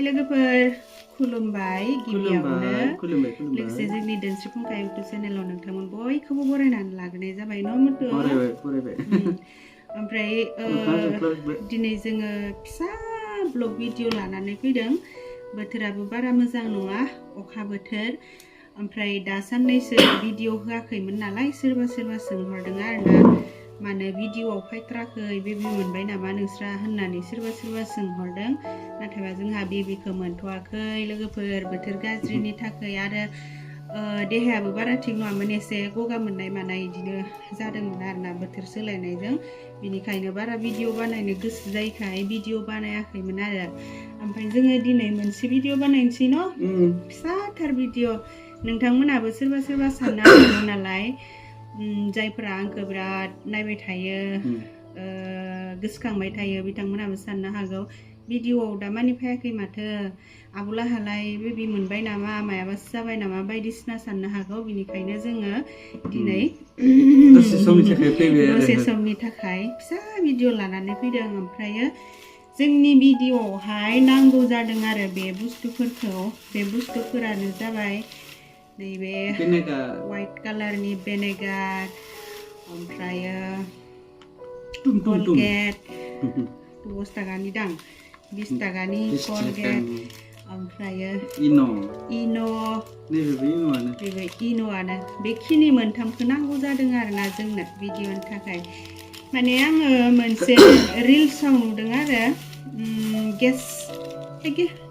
लोगोफोर खुलुमबाय गिबियावनो लोगोसे जोंनि दोनस्रि फुंखा इउटुब चेनेलाव नोंथांमोन बयखौबो बरायनानै लाग्रोनाय जाबाय न' मथु बरायबाय ओमफ्राय दिनै जोङो फिसा ब्लग भिडिअ लानानै फैदों बोथोराबो बारा मोजां नङा अखा बोथोर ओमफ्राय दा साननैसो भिडिअ होआखैमोन नालाय सोरबा सोंहरदों आरोना मानो भिडिअआव फैथ्राखै बेबि मोनबाय नामा नोंस्रा होननानै सोरबा सोंहरदों नाथायबा जोंहा बेबिखौ मोनथ'वाखै लोगोफोर बोथोर गाज्रिनि थाखाय आरो देहायाबो बारा थिग नङामोन एसे गगा मोननाय मानाय बिदिनो जादोंमोन आरोना बोथोर सोलायनायजों बिनिखायनो बारा भिडिअ बानायनो गोसो जायैखाय भिडिअ बानायाखैमोन आरो ओमफ्राय जोङो दिनै मोनसे भिडिअ बानायनोसै न' फिसाथार भिडिअ नोंथांमोनाबो सोरबा साननो हागौ नालाय जायफोरा आंखौ बिराद नायबाय थायो गोसोखांबाय थायो बिथांमोनाबो साननो हागौ भिडिअआव दा मानि फैयाखै माथो आब'लाहालाय बेबि मोनबाय नामा मायाबासो जाबाय नामा बायदिसिना साननो हागौ बिनिखायनो जोङो दिनै दसे समनि थाखाय फिसा भिडिअ लानानै फैदों ओमफ्रायो जोंनि भिडिअआवहाय नांगौ जादों आरो बे बुस्थुफोरानो जाबाय नैबे वाइट कालारनि भेनेगार ओमफ्रायो कलगेट 10 थाखानि दां 20 थाखानि कलगेट ओमफ्रायो इन'आनो बेखिनि मोनथामखौ नांगौ जादों आरोना जोंनो भिडिअनि थाखाय माने आङो मोनसे रिल्सआव नुदों आरो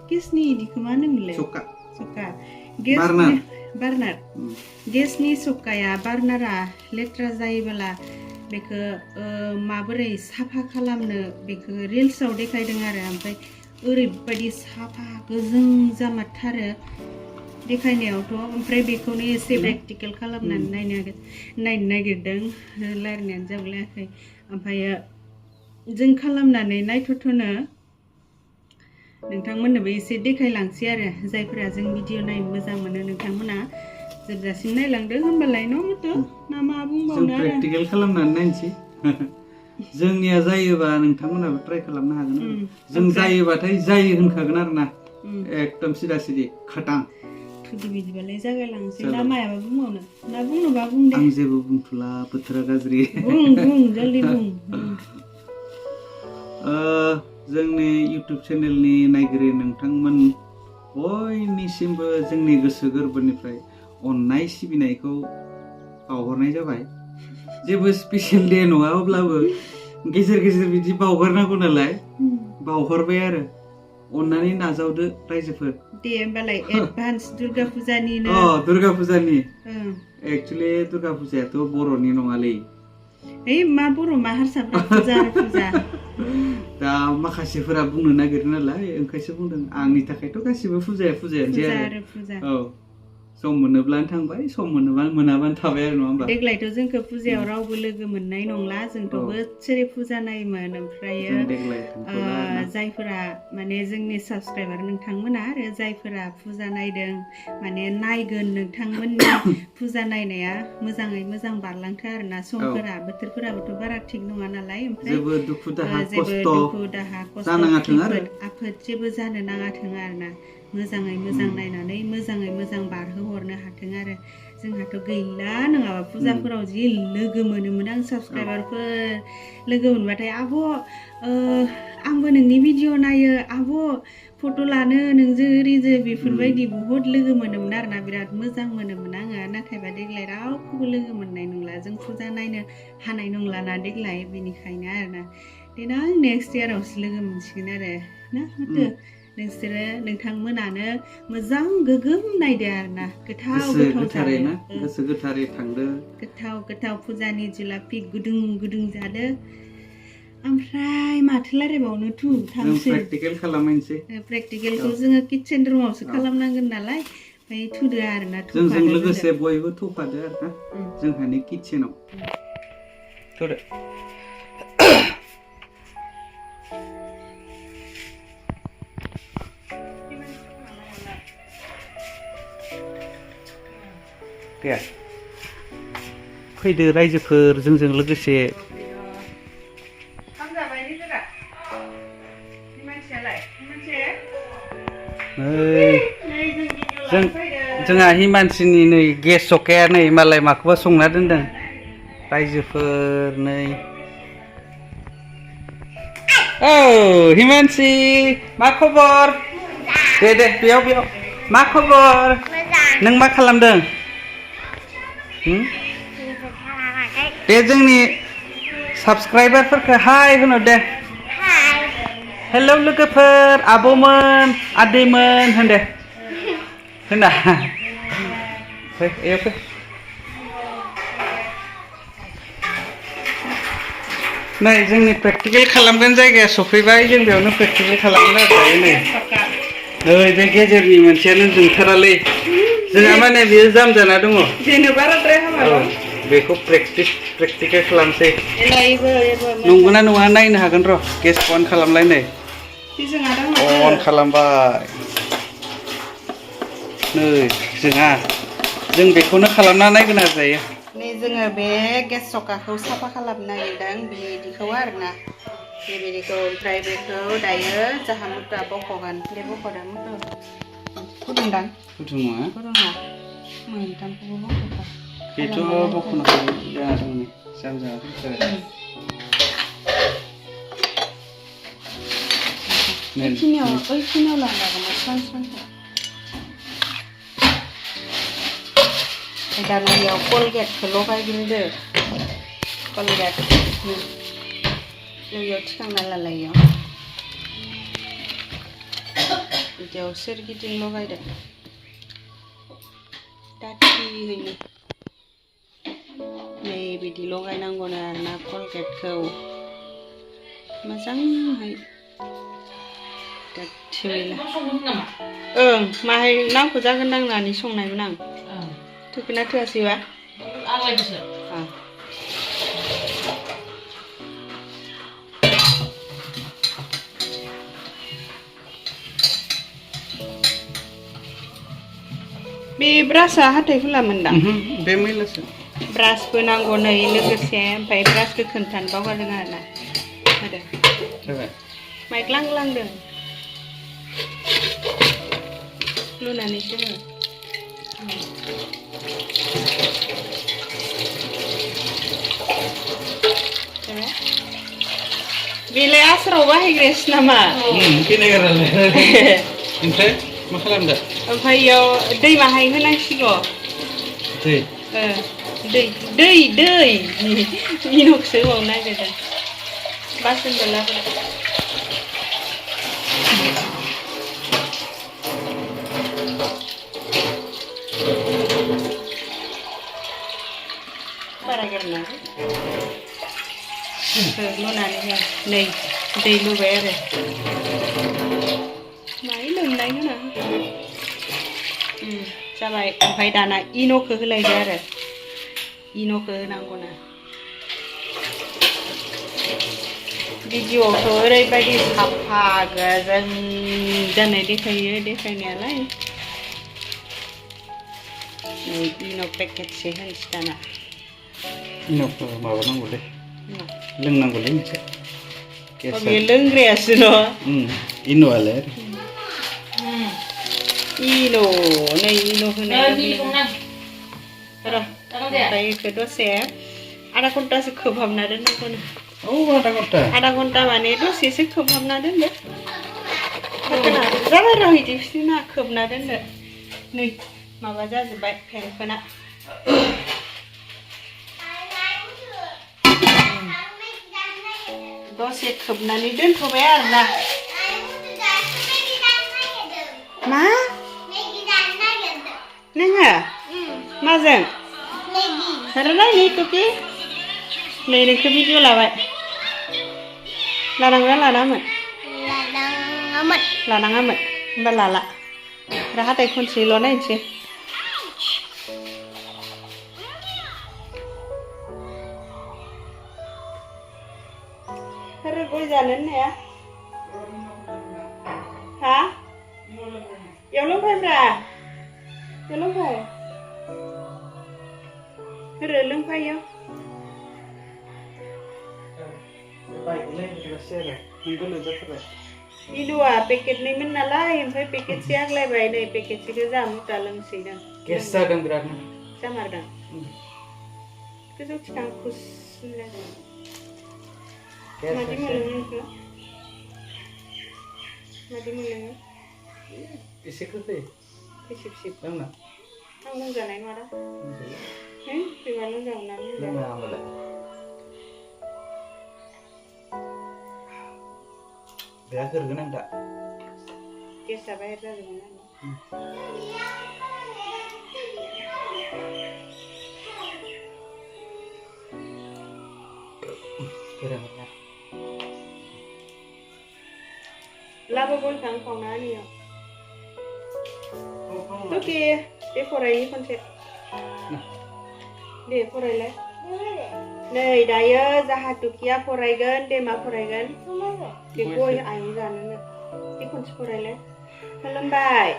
गेसनि इदिखौ मा होनोमोनलाय सका बार्नार गेसनि सकाया बार्नारा लेथ्रा जायोबोला बेखौ माबोरै साफा खालामनो बेखौ रिल्सआव देखायदों आरो ओमफ्राय ओरैबायदि साफा गोजों जामारथारो देखायनायावथ' ओमफ्राय बेखौनो एसे प्रेक्टिकेल खालामनानै नायनो नागिरदों रायलायनायानो जागलायाखै ओमफ्रायो जों खालामनानै नायथ'नो नोंथांमोननोबो एसे देखायलांसै आरो जायफोरा जों भिडिअ नायनो मोजां मोनो नोंथांमोना जोबजासिम नायलांदो होनबालाय न' मथु ना मा बुंबावनो जों प्रेक्टिकेल खालामनानै नायनोसै जोंनिया जायोबा नोंथांमोनाबो ट्राइ खालामनो हागोन जों जायोबाथाय जायो होनखागोन आरो ना एकदम सिदा सिदि खाटां थुदि बिदिबालाय जागायलांसै ना मायाबा बुंबावनो ना बुंनोबा बुं दे आं जेबो बुंथ'ला बोथोरा गाज्रि बुं जल्दि बुं जोंनि इउटुब चेनेलनि नायगिरि नोंथांमोन बयनिसिमबो जोंनि गोसो गोरबोनिफ्राय अननाय सिबिनायखौ बावहरनाय जाबाय जेबो स्पेशल डे नङा अब्लाबो गेजेर बिदि बावहरनांगौ नालाय बावहरबाय आरो अननानै नाजावदो रायजोफोर दे होमबालाय एडभान्स दुर्गा फुजानि एक्चुअली दुर्गा फुजायाथ' बर'नि नङालै मा बर' मा हारसाफ्रा फुजा दा माखासेफोरा बुंनो नागिरो नालाय ओंखायसो बुंदों आंनि थाखायथ' गासिबो फुजायानोसै आरो सम मोनोब्लानो थांबाय सम मोनाबानो थाबाय आरो नङा होमबा देग्लायथ' जोंखौ फुजायाव रावबो लोगो मोननाय नंला जोंथ' बोसोरै फुजा नायोमोन ओमफ्रायो जायफोरा माने जोंनि साबसक्राइबार नोंथांमोना आरो जायफोरा फुजा नायदों माने नायगोन नोंथांमोननि फुजा नायनाया मोजाङै मोजां बारलांथो आरोना समफोरा बोथोरफोराबोथ' बारा थिग नङा नालाय ओमफ्राय जेबो दुखु दाहा खस्थ' आफोद जेबो जानो नाङाथों आरोना मोजाङै मोजां नायनानै मोजाङै मोजां बारहोहरनो हाथों आरो जोंहाथ' गैला नङाबा फुजाफोराव जि लोगो मोनोमोन आं साबसक्राइबारफोर लोगो मोनबाथाय आब' आंबो नोंनि भिडिअ नायो आब' फट' लानो नोंजों ओरैजों बेफोरबायदि बहुद लोगो मोनोमोन आरोना बिराद मोजां मोनोमोन आङो नाथायबा देग्लाय रावखौबो लोगो मोननाय नंला जों फुजा नायनो हानाय नंलाना देग्लाय बेनिखायनो आरोना देनां नेक्स्ट इयारावसो लोगो मोनसिगोन आरो ना माथो नोंथांमोनानो मोजां गोगोम नायदो आरोना गोथाव गोथारै थांदो गोथाव फुजानि जुलाफि गुदुं जादो ओमफ्राय माथो रायलायबावनो थांसै प्रेक्टिकेल खालामनोसै प्रेक्टिकेलखौ जोङो किटचेन रुमावसो खालामनांगन नालाय ओमफ्राय थुदो आरोना जोंजों लोगोसे बयबो थुफादो आरोना जोंहानि किटचेनाव थुदो फैदो रायजोफोर जोंजों लोगोसे जोंहा हिमानसिनि नै गेस सकाया नै मालाय माखौबा संना दोनदों रायजोफोर नै औ हिमानसि मा खबर दे बेयाव मा खबर नों मा खालामदों दे जोंनि साबस्क्राइबारफोरखौ हाय होनो दे हेलौ लोगोफोर आब'मोन आदैमोन होन दे होना फै नै जोंनि प्रेक्टिकेल खालामगोन जायगाया सफैबाय जों बेयावनो प्रेक्टिकेल खालामगोन आरो नै बे गेजेरनि मोनसेयानो जोंथारालै जोंहा माने बेयो जाम जाना दङ बेखौ प्रेक्टिकेल खालामसै नंगौना नङा नायनो हागोन र' गेसखौ अन खालामलाय नै अन खालामबाय नै जों बेखौनो खालामना नायगोन आरो दायो नै जोङो बे गेस सकाखौ साफा खालामनो नागिरदों बिदिखौ आरोना बेबायदिखौ ओमफ्राय बेखौ दायो जाहा मुगा बख'गोन बे बख'दों फुदुंदां फुदुं नङा मोनथामखौबो बख'खा बेथ' बख'नो हायो जाना दं नै जाम जाना दंथारो ओइखिनियाव लांजागोन स्रां दाना बेयाव कलगेटखौ लगायग्रोदो कलगेट बेयाव थिखांना लालायो बिदियाव सोरगिदिं लगायदो दाथियैनो नै बिदि लगायनांगौनो आरोना कलगेटखौ मोजांहाय दाथियैनो ओं माहाय नामखौ जागोन दांनानै संनायमोन आं थोखोना थोआसैबा आग्लायदोसो बे ब्रासआ हाथाय हुलामोनदां बे मैलासो ब्रासबो नांगौ नै लोगोसे ओमफ्राय ब्रासखौ खोन्थानो बावगारदों आरोना होदो माइग्लांग्लांदों लुनानैसो हो बेलाय आसाराव बाहायग्रायासो नामा ओमफ्राय मा खालामदों ओमफ्राय इयाव दै माहाय होनांसिगौ दै इन'खसो होबावनो नागिरदों बासोनबो लाबोदो बारा गारना लुनानै हो नै दै लुबाय आरो माय लोमनाय होना जाबाय ओमफ्राय दाना इन'खौ होलायदो आरो इन'खौ होनांगौना भिडिअ'आवथ' ओरैबायदि साफा गोजों जानाय देखायो देखायनायालाय नै इन' पेकेटसे होनोसै दाना इन'खौ माबानांगौलै लोंनांगौलै मोनसे बेयो लोंग्रायासो न' इन'आलाय इनो नै इनो होनाय र' ओमफ्राय बेखौ दसे आधा घन्टासो खोबहाबना दोननांगौनो आधा घन्टा माने दसेसो खोबहाबना दोनदो जाबाय र' बिदि फिसिना खोबना दोनदो नै माबा जाजोब्बाय फेंफोना दसे खोबनानै दोनथ'बाय आरोना मा नोङो माजों रायलाय टुकि नै नोंखौ भिडिअ लाबाय लानांगोना लानाङामोन होमबा लाला दा हाथाय खनसेल' नायनोसै गय जानो होननाया हा बेयाव लोंफैब्रा बेयाव लोंफै ओरै लोंफैयो बाइक लायनोसै आरो नोंबो लोंजाथारबाय इलुआ पेकेटनैमोन नालाय ओमफ्राय पेकेटसे आग्लायबाय नै पेकेटसेखौ जा मुथा लोंसै दां गेस जादों बिरादनो जामारदों गोजौ थिखां खुस मादि मोनो नोंखौ मादि मोनो एसे गोखै खैसिब लोंना आं लोंजानाय नङा दा फैबा लोंजागोन ना लोंना होमबालाय बिराद गोरगोन आं दा गेसआ बाहेर जाजोबगोन आरो लाबो बलखां खावना आनियाव तुकी दे फरायनि खनसे दे फरायलाय नै दायो जाहा तुकिया फरायगोन दे मा फरायगोन दे गय आयं जानोनो दे खनसे फरायलाय खुलुमबाय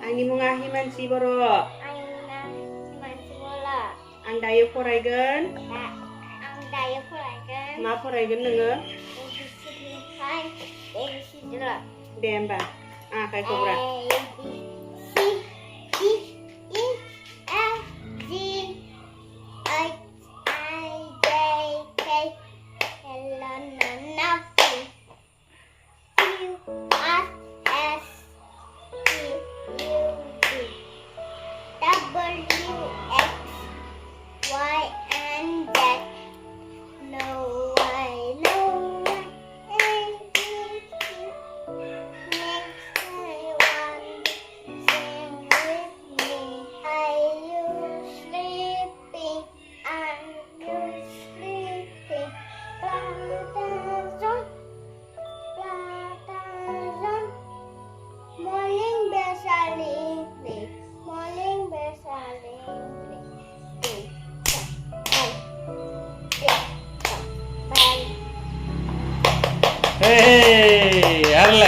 आंनि मुङा हिमानसि बर' आं दायो फरायगोन मा फरायगोन नोङो दे होमबा आखाइ खबरा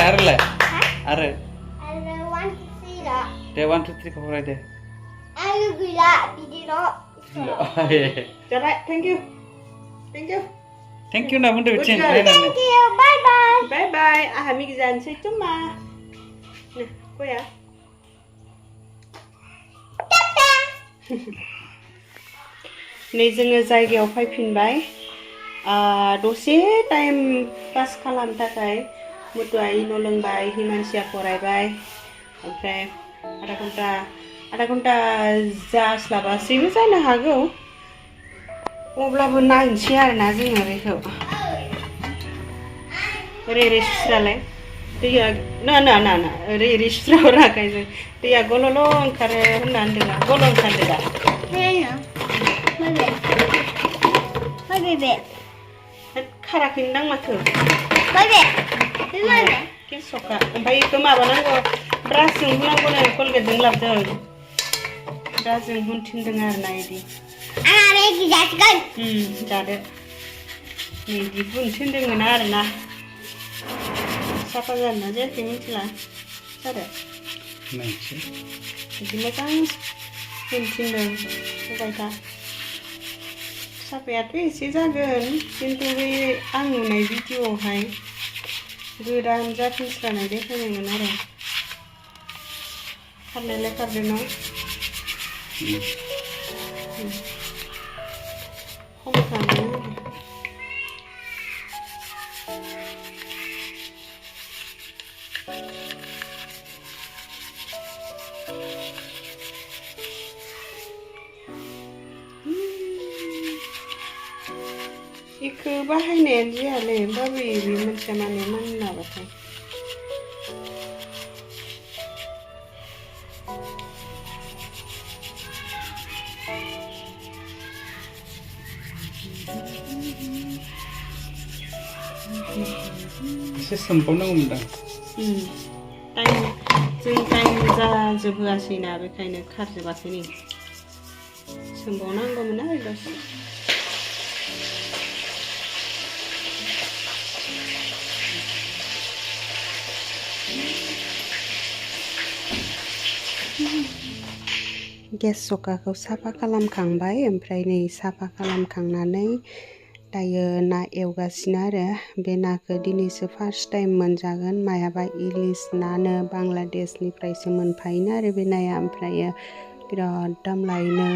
Arle. Are. 1 2 3 dah. Deh 1 2 3 kau fly deh. Ayo gila, video. Coba, thank you. Thank you na bunda bicin. Thank you, bye bye. Bye bye. Ahami janji cuma. Nah, kau ya. Tata. नै जोङो जायगायाव फैफिनबाय दसे time pass खालामनो थाखाय मुतुआ इनो लोंबाय हिमानसिया फरायबाय ओमफ्राय आधा घन्टा जास्लाबासैबो जानो हागौ अब्लाबो नायनोसै आरोना जोङो बेखौ ओरै सुस्रालाय दैया ना ओरै सुस्राहराखै जों दैया गल'ल' ओंखारो होनना होनदों गल' ओंखारदो दा खाराखैनोदां माथो केसखा ओमफ्राय बेखौ माबानांगौ ब्रासजों हुनांगौनो कलगेटजों लाबोदों ब्रासजों हुनथिनदों आरोना इदि जादो इदि हुनथिनदोंमोन आरोना साफा जादोंना जायाखै मिथिला जादो बिदि मोजां हुनथिनदों होबाय था साफायाथ' एसे जागोन खिन्थु बे आं नुनाय भिडिअआवहाय गोदान जाफिनस्रानाय देखायनायमोन आरो खारनायलाय खारदों न' खम खारदों इखौ बाहायनायानो जायालै होमबाबो बे मोनसे माने मानलाबाथाय एसे सोमबावनांगौमोनदां टाइम जाजोबहोआसैना बेखायनो खारजोबाखै नै सोमबावनांगौमोन आरो दसे गेस सकाखौ साफा खालामखांबाय ओमफ्राय नै साफा खालामखांनानै दायो ना एवगासिनो आरो बे नाखौ दिनैसो फार्स्ट टाइम मोनजागोन मायाबा इलिस नानो बांलादेशनिफ्रायसो मोनफायोनो आरो बे नाया ओमफ्रायो बिराद दाम लायोनो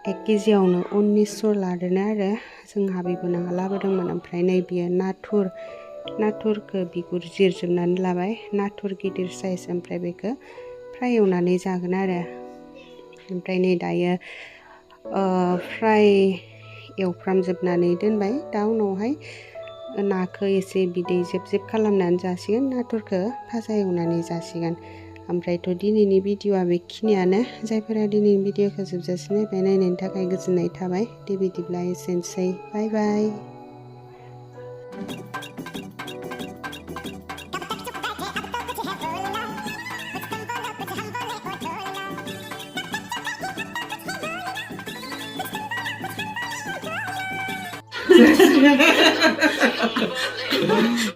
1 केजियावनो 1900 लादोनो आरो जोंहा बिबोनाङा लाबोदोंमोन ओमफ्राय नै बियो नाथुरखौ बिगुर जिरजोबनानै लाबाय नाथुर गिदिर साइज ओमफ्राय बेखौ फ्राय एवनानै जागोन आरो ओमफ्राय नै दायो फ्राय एवफ्रामजोबनानै दोनबाय दा उनावहाय नाखौ एसे बिदै जेब जेब खालामनानै जासिगोन नाथुरखौ भाजा एवनानै जासिगोन ओमफ्रायथ' दिनैनि भिडिअआ बेखिनियानो जायफोरा दिनैनि भिडिअखौ जोबजासिम नायनायनि थाखाय गोजोननाय थाबाय दे बिदिब्ला एसेनोसै बाय बाय